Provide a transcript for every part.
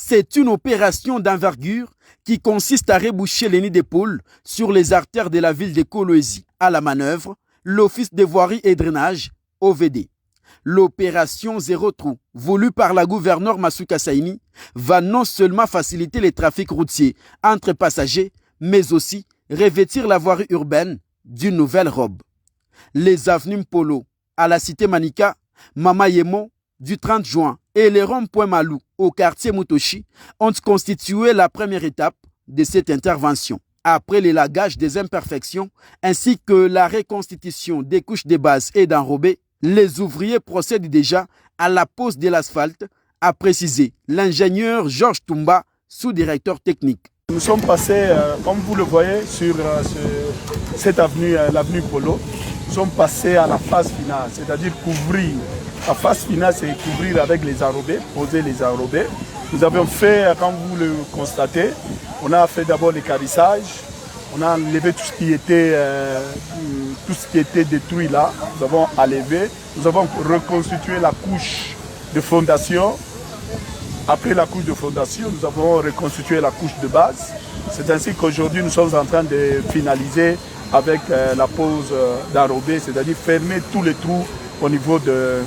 C'est une opération d'envergure qui consiste à reboucher les nids de poules sur les artères de la ville de Kolwezi. À la manœuvre, l'Office de voirie et drainage, OVD. L'opération Zéro Trou, voulue par la gouverneure Masuka Saini, va non seulement faciliter les trafics routiers entre passagers, mais aussi revêtir la voirie urbaine d'une nouvelle robe. Les avenues Mpolo, à la cité Manika, Mama Yemo, du 30 juin, et les ronds-points Malou, au quartier Mutoshi, ont constitué la première étape de cette intervention. Après l'élagage des imperfections ainsi que la reconstitution des couches de base et d'enrobés, les ouvriers procèdent déjà à la pose de l'asphalte, a précisé l'ingénieur Georges Toumba, sous-directeur technique. Nous sommes passés, comme vous le voyez, sur cette avenue, l'avenue Polo. Nous sommes passés à la phase finale, c'est-à-dire couvrir. La phase finale, c'est couvrir avec les enrobés, poser les enrobés. Nous avons fait, comme vous le constatez, on a fait d'abord les carissages. On a enlevé tout ce qui était détruit là. Nous avons enlevé. Nous avons reconstitué la couche de fondation. Après la couche de fondation, nous avons reconstitué la couche de base. C'est ainsi qu'aujourd'hui, nous sommes en train de finaliser avec la pose d'enrobé, c'est-à-dire fermer tous les trous au niveau de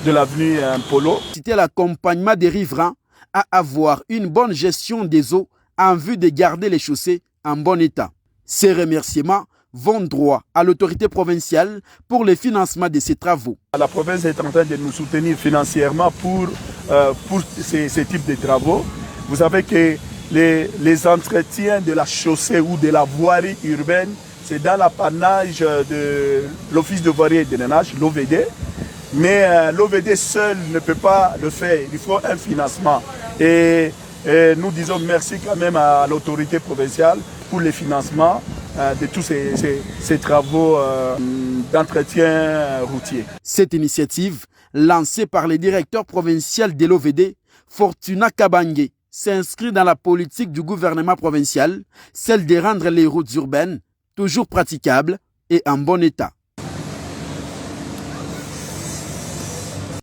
l'avenue Polo. C'était l'accompagnement des riverains à avoir une bonne gestion des eaux en vue de garder les chaussées en bon état. Ces remerciements vont droit à l'autorité provinciale pour le financement de ces travaux. La province est en train de nous soutenir financièrement pour ces types de travaux. Vous savez que les entretiens de la chaussée ou de la voirie urbaine, c'est dans l'apanage de l'Office de voirie et de drainage, l'OVD. Mais l'OVD seul ne peut pas le faire, il faut un financement. Et nous disons merci quand même à l'autorité provinciale pour le financement de tous ces travaux d'entretien routier. Cette initiative, lancée par le directeur provincial de l'OVD, Fortuna Kabange, s'inscrit dans la politique du gouvernement provincial, celle de rendre les routes urbaines toujours praticables et en bon état.